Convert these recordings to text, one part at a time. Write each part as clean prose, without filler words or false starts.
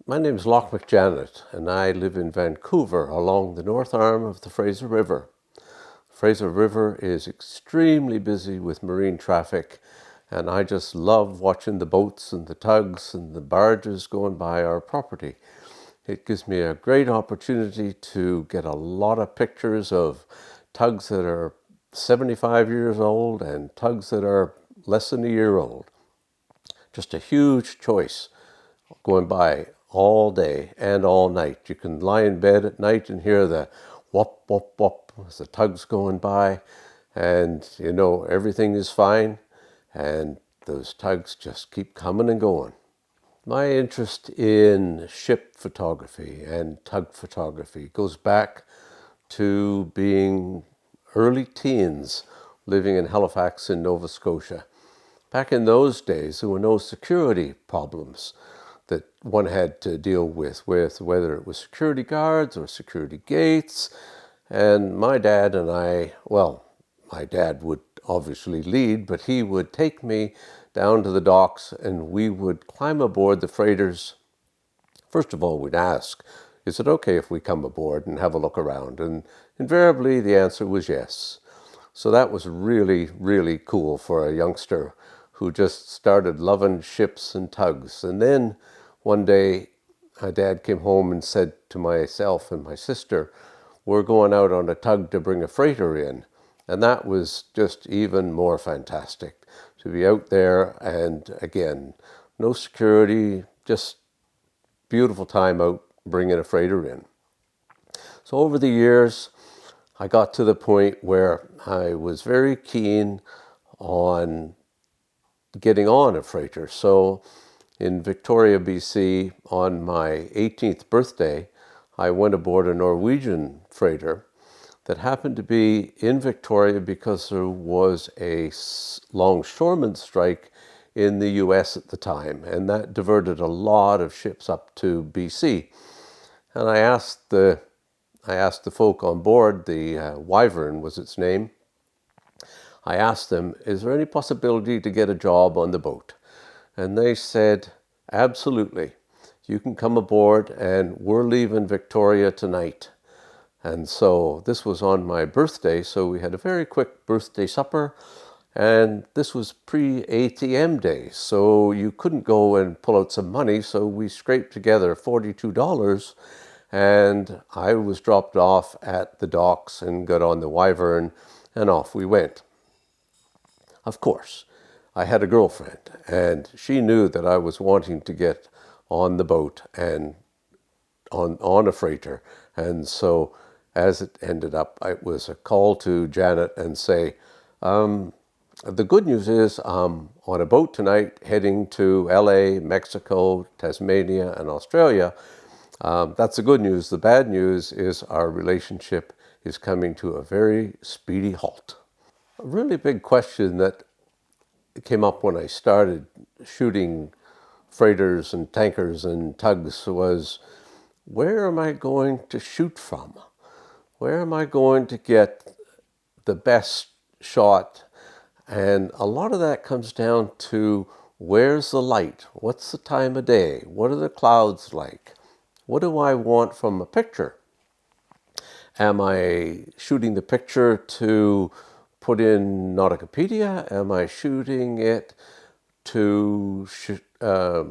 My name is Loch McJannett, and I live in Vancouver along the north arm of the Fraser River. The Fraser River is extremely busy with marine traffic, and I just love watching the boats and the tugs and the barges going by our property. It gives me a great opportunity to get a lot of pictures of tugs that are 75 years old and tugs that are less than a year old. Just a huge choice going by all day and all night. You can lie in bed at night and hear the whoop, whoop, whoop as the tug's going by, and you know everything is fine, and those tugs just keep coming and going. My interest in ship photography and tug photography goes back to being early teens living in Halifax in Nova Scotia. Back in those days, there were no security problems that one had to deal with whether it was security guards or security gates. And my dad and I, well, my dad would obviously lead, but he would take me down to the docks and we would climb aboard the freighters. First of all, we'd ask, is it okay if we come aboard and have a look around? And invariably the answer was yes. So that was really, really cool for a youngster who just started loving ships and tugs. And then one day, my dad came home and said to myself and my sister, we're going out on a tug to bring a freighter in. And that was just even more fantastic to be out there. And again, no security, just beautiful time out bringing a freighter in. So over the years, I got to the point where I was very keen on getting on a freighter. So in Victoria, BC, on my 18th birthday, I went aboard a Norwegian freighter that happened to be in Victoria because there was a longshoreman strike in the US at the time, and that diverted a lot of ships up to BC. And I asked the folk on board, the Wyvern was its name, I asked them, is there any possibility to get a job on the boat? And they said, absolutely. You can come aboard and we're leaving Victoria tonight. And so this was on my birthday, so we had a very quick birthday supper. And this was pre-ATM days, so you couldn't go and pull out some money. So we scraped together $42 and I was dropped off at the docks and got on the Wyvern and off we went. Of course, I had a girlfriend, and she knew that I was wanting to get on the boat and on a freighter. And so as it ended up, it was a call to Janet and say, the good news is I'm on a boat tonight heading to LA, Mexico, Tasmania, and Australia. That's the good news. The bad news is our relationship is coming to a very speedy halt. A really big question that came up when I started shooting freighters and tankers and tugs was, where am I going to shoot from? Where am I going to get the best shot? And a lot of that comes down to, where's the light? What's the time of day? What are the clouds like? What do I want from a picture? Am I shooting the picture to put in Nauticopedia? Am I shooting it to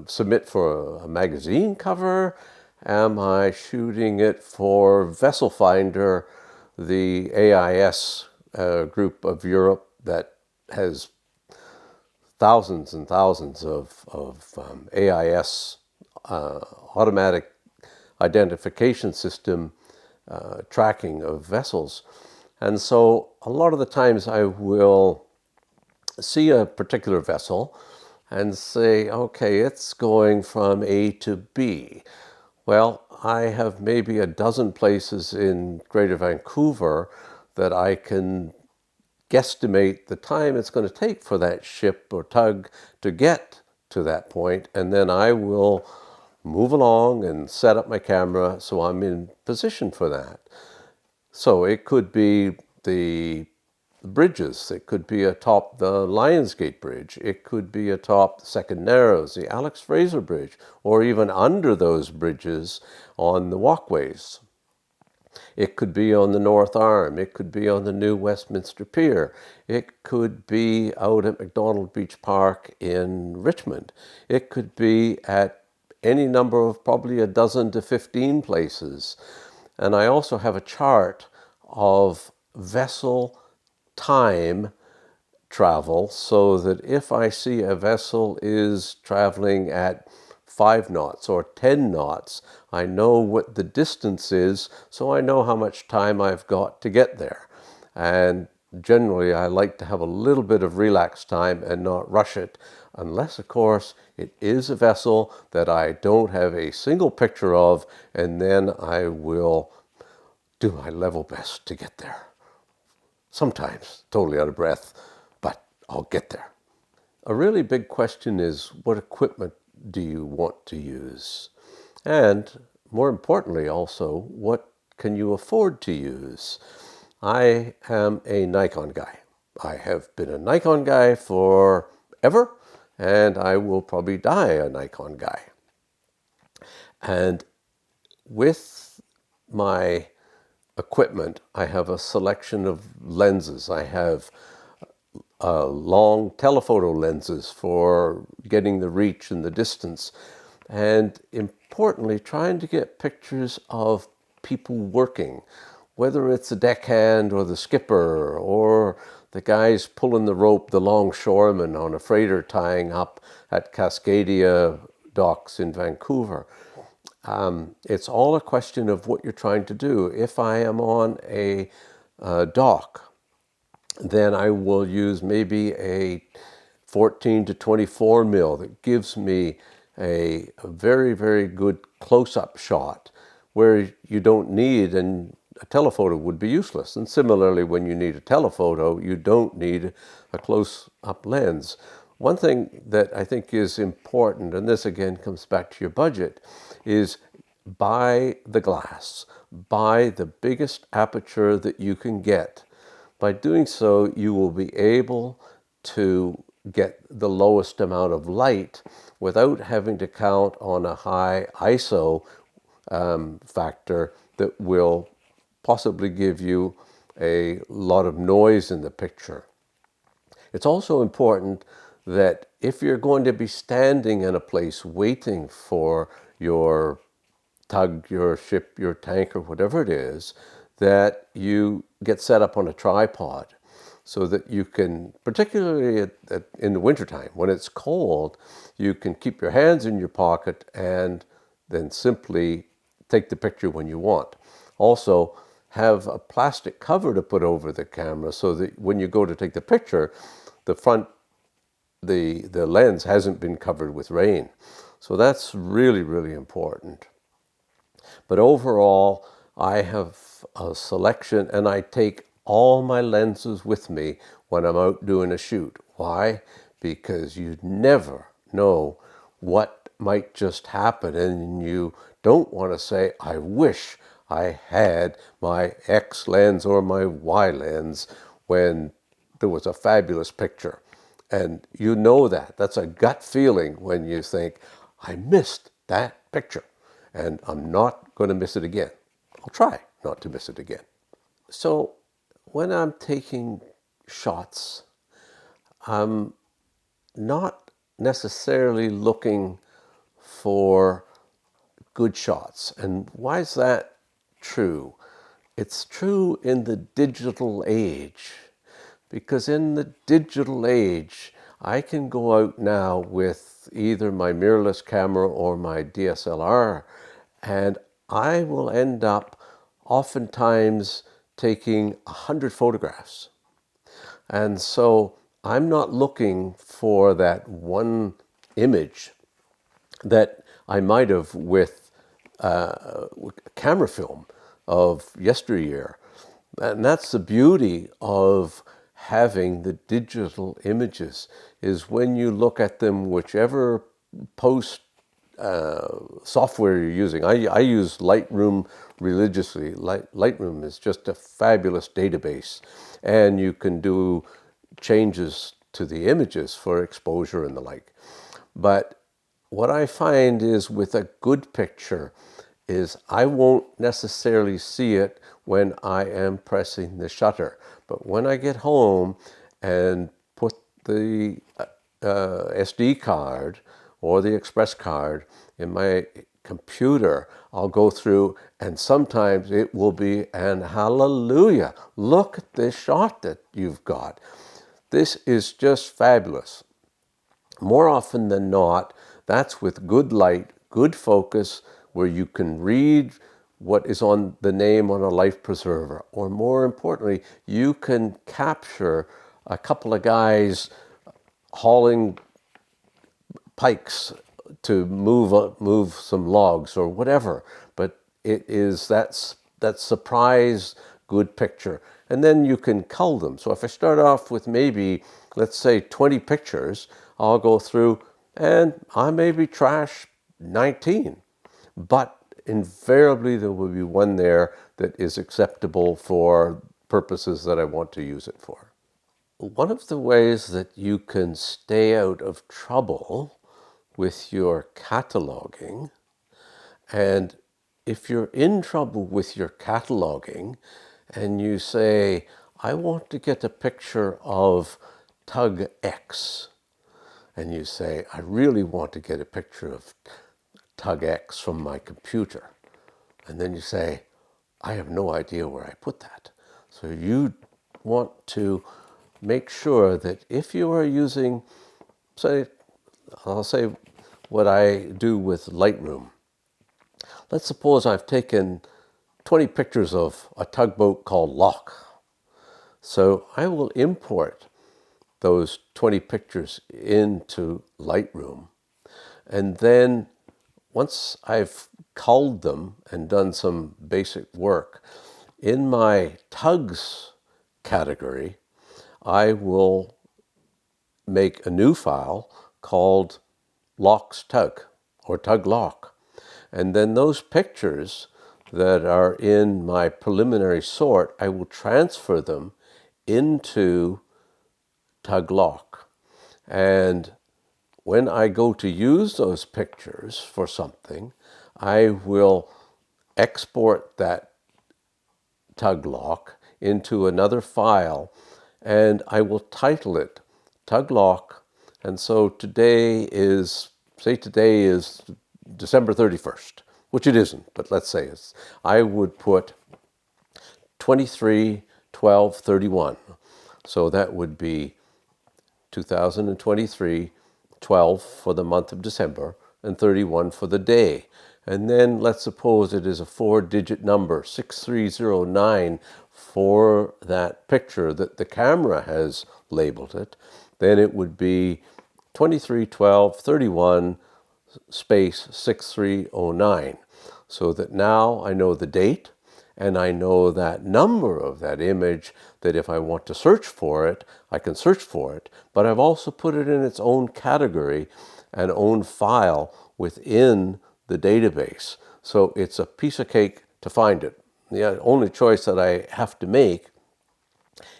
submit for a magazine cover? Am I shooting it for Vessel Finder, the AIS group of Europe that has thousands and thousands of AIS automatic identification system tracking of vessels? And so a lot of the times I will see a particular vessel and say, okay, it's going from A to B. Well, I have maybe a dozen places in Greater Vancouver that I can guesstimate the time it's going to take for that ship or tug to get to that point, and then I will move along and set up my camera so I'm in position for that. So it could be the bridges. It could be atop the Lionsgate Bridge. It could be atop the Second Narrows, the Alex Fraser Bridge, or even under those bridges on the walkways. It could be on the North Arm. It could be on the new Westminster Pier. It could be out at McDonald Beach Park in Richmond. It could be at any number of probably a dozen to 15 places. And I also have a chart of vessel time travel, so that if I see a vessel is traveling at 5 knots or 10 knots, I know what the distance is, so I know how much time I've got to get there. And generally, I like to have a little bit of relaxed time and not rush it, unless, of course, it is a vessel that I don't have a single picture of, and then I will do my level best to get there. Sometimes totally out of breath, but I'll get there. A really big question is, what equipment do you want to use? And more importantly also, what can you afford to use? I am a Nikon guy. I have been a Nikon guy forever, and I will probably die a Nikon guy. And with my equipment, I have a selection of lenses. I have long telephoto lenses for getting the reach and the distance, and importantly, trying to get pictures of people working, whether it's the deckhand or the skipper or the guys pulling the rope, the longshoremen on a freighter tying up at Cascadia docks in Vancouver. It's all a question of what you're trying to do. If I am on a dock, then I will use maybe a 14 to 24 mil that gives me a very, very good close-up shot where you don't need, and a telephoto would be useless. And similarly, when you need a telephoto, you don't need a close-up lens. One thing that I think is important, and this again comes back to your budget, is buy the glass. Buy the biggest aperture that you can get. By doing so, you will be able to get the lowest amount of light without having to count on a high ISO factor that will possibly give you a lot of noise in the picture. It's also important that if you're going to be standing in a place waiting for your tug, your ship, your tanker, whatever it is, that you get set up on a tripod so that you can, particularly in the wintertime, when it's cold, you can keep your hands in your pocket and then simply take the picture when you want. Also, have a plastic cover to put over the camera so that when you go to take the picture, the lens hasn't been covered with rain. So that's really, really important. But overall, I have a selection, and I take all my lenses with me when I'm out doing a shoot. Why? Because you never know what might just happen, and you don't want to say, I wish I had my X lens or my Y lens when there was a fabulous picture. And you know that. That's a gut feeling when you think, I missed that picture, and I'm not going to miss it again. I'll try not to miss it again. So when I'm taking shots, I'm not necessarily looking for good shots. And why is that true? It's true in the digital age, because in the digital age, I can go out now with either my mirrorless camera or my DSLR, and I will end up oftentimes taking 100 photographs. And so I'm not looking for that one image that I might have with camera film of yesteryear. And that's the beauty of having the digital images, is when you look at them, whichever post software you're using. I use Lightroom religiously. Lightroom is just a fabulous database, and you can do changes to the images for exposure and the like. But what I find is with a good picture is I won't necessarily see it when I am pressing the shutter. But when I get home and put the SD card or the express card in my computer, I'll go through, and sometimes it will be an hallelujah. Look at this shot that you've got. This is just fabulous. More often than not, that's with good light, good focus, where you can read what is on the name on a life preserver. Or more importantly, you can capture a couple of guys hauling pikes to move some logs or whatever. But it is that surprise good picture. And then you can cull them. So if I start off with maybe, let's say 20 pictures, I'll go through and I maybe trash 19. But invariably there will be one there that is acceptable for purposes that I want to use it for. One of the ways that you can stay out of trouble with your cataloging, and if you're in trouble with your cataloging and you say, I want to get a picture of Tug X, and you say, I really want to get a picture of Tug X from my computer, and then you say, I have no idea where I put that. So you want to make sure that if you are using, I'll say what I do with Lightroom. Let's suppose I've taken 20 pictures of a tugboat called Loch. So I will import those 20 pictures into Lightroom. And then once I've culled them and done some basic work, in my tugs category, I will make a new file called Loch's Tug or Tug Loch. And then those pictures that are in my preliminary sort, I will transfer them into Tug Loch. And when I go to use those pictures for something, I will export that Tug Loch into another file, and I will title it Tug Loch. And so today is December 31st, which it isn't, but let's say it's, I would put 23/12/31. So that would be 2023, 12 for the month of December, and 31 for the day. And then let's suppose it is a 4-digit number, 6309, for that picture that the camera has labeled it. Then it would be 23/12/31 space 6309. So that now I know the date, and I know that number of that image, that if I want to search for it, I can search for it. But I've also put it in its own category, an own file within the database. So it's a piece of cake to find it. The only choice that I have to make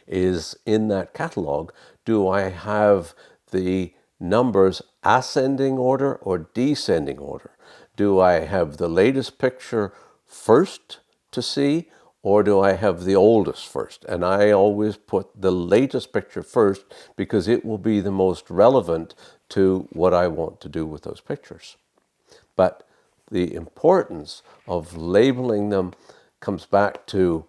is in that catalog, do I have the numbers ascending order or descending order? Do I have the latest picture first to see, or do I have the oldest first? And I always put the latest picture first because it will be the most relevant to what I want to do with those pictures. But the importance of labeling them comes back to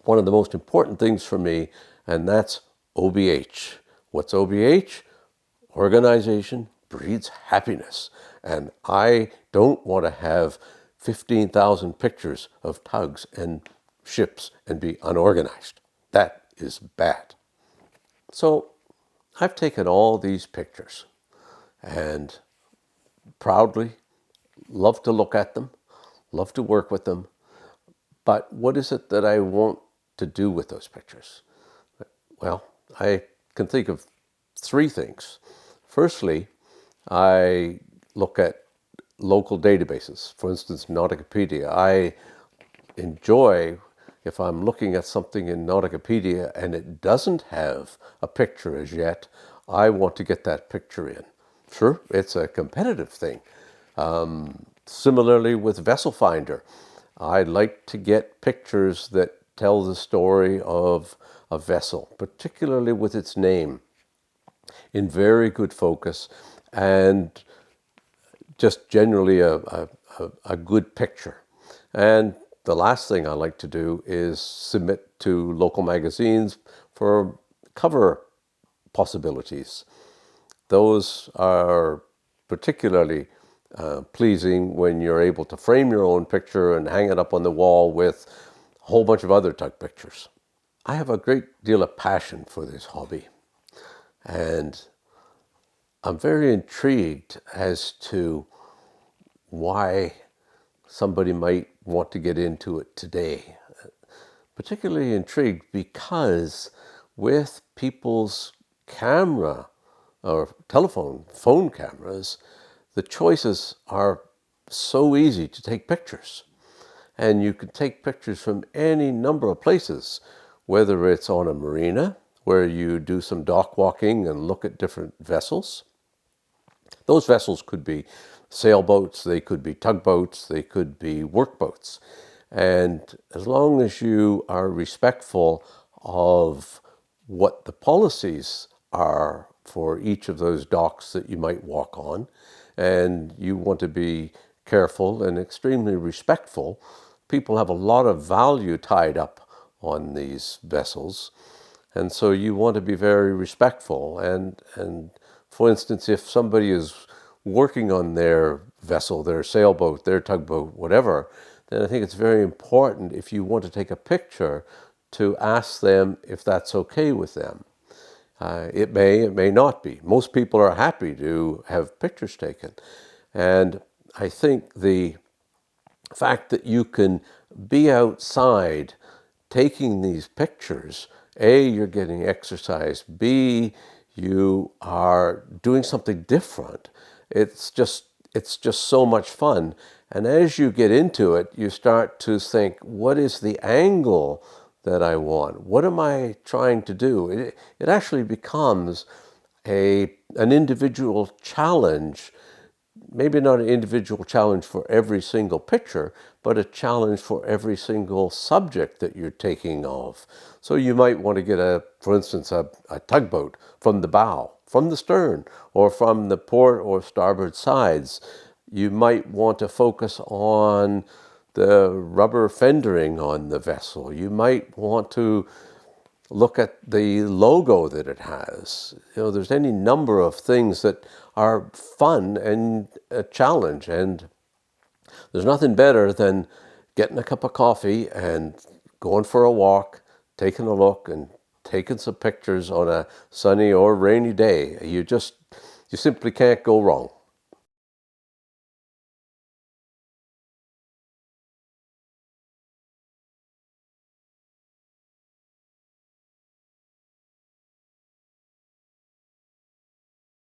one of the most important things for me, and that's OBH. What's OBH? Organization breeds happiness. And I don't want to have 15,000 pictures of tugs and ships and be unorganized. That is bad. So I've taken all these pictures and proudly love to look at them, love to work with them. But what is it that I want to do with those pictures? Well, I can think of three things. Firstly, I look at local databases. For instance, Nauticopedia. I enjoy, if I'm looking at something in Nauticopedia and it doesn't have a picture as yet, I want to get that picture in. Sure, it's a competitive thing. Similarly with Vessel Finder, I like to get pictures that tell the story of a vessel, particularly with its name, in very good focus and just generally a good picture. And the last thing I like to do is submit to local magazines for cover possibilities. Those are particularly pleasing when you're able to frame your own picture and hang it up on the wall with a whole bunch of other tug pictures. I have a great deal of passion for this hobby, and I'm very intrigued as to why somebody might want to get into it today. Particularly intrigued because with people's camera or phone cameras, the choices are so easy to take pictures. And you can take pictures from any number of places, whether it's on a marina where you do some dock walking and look at different vessels. Those vessels could be sailboats, they could be tugboats, they could be workboats. And as long as you are respectful of what the policies are for each of those docks that you might walk on, and you want to be careful and extremely respectful, people have a lot of value tied up on these vessels. And so you want to be very respectful. And for instance, if somebody is working on their vessel, their sailboat, their tugboat, whatever, then I think it's very important, if you want to take a picture, to ask them if that's okay with them. It may not be. Most people are happy to have pictures taken. And I think the fact that you can be outside taking these pictures, A, you're getting exercise, B, you are doing something different. It's just so much fun. And as you get into it, you start to think, what is the angle that I want? What am I trying to do? It actually becomes an individual challenge, maybe not an individual challenge for every single picture, but a challenge for every single subject that you're taking of. So you might want to get for instance, a tugboat from the bow, from the stern, or from the port or starboard sides. You might want to focus on the rubber fendering on the vessel. You might want to look at the logo that it has. There's any number of things that are fun and a challenge. And there's nothing better than getting a cup of coffee and going for a walk, taking a look and taking some pictures on a sunny or rainy day. You simply can't go wrong.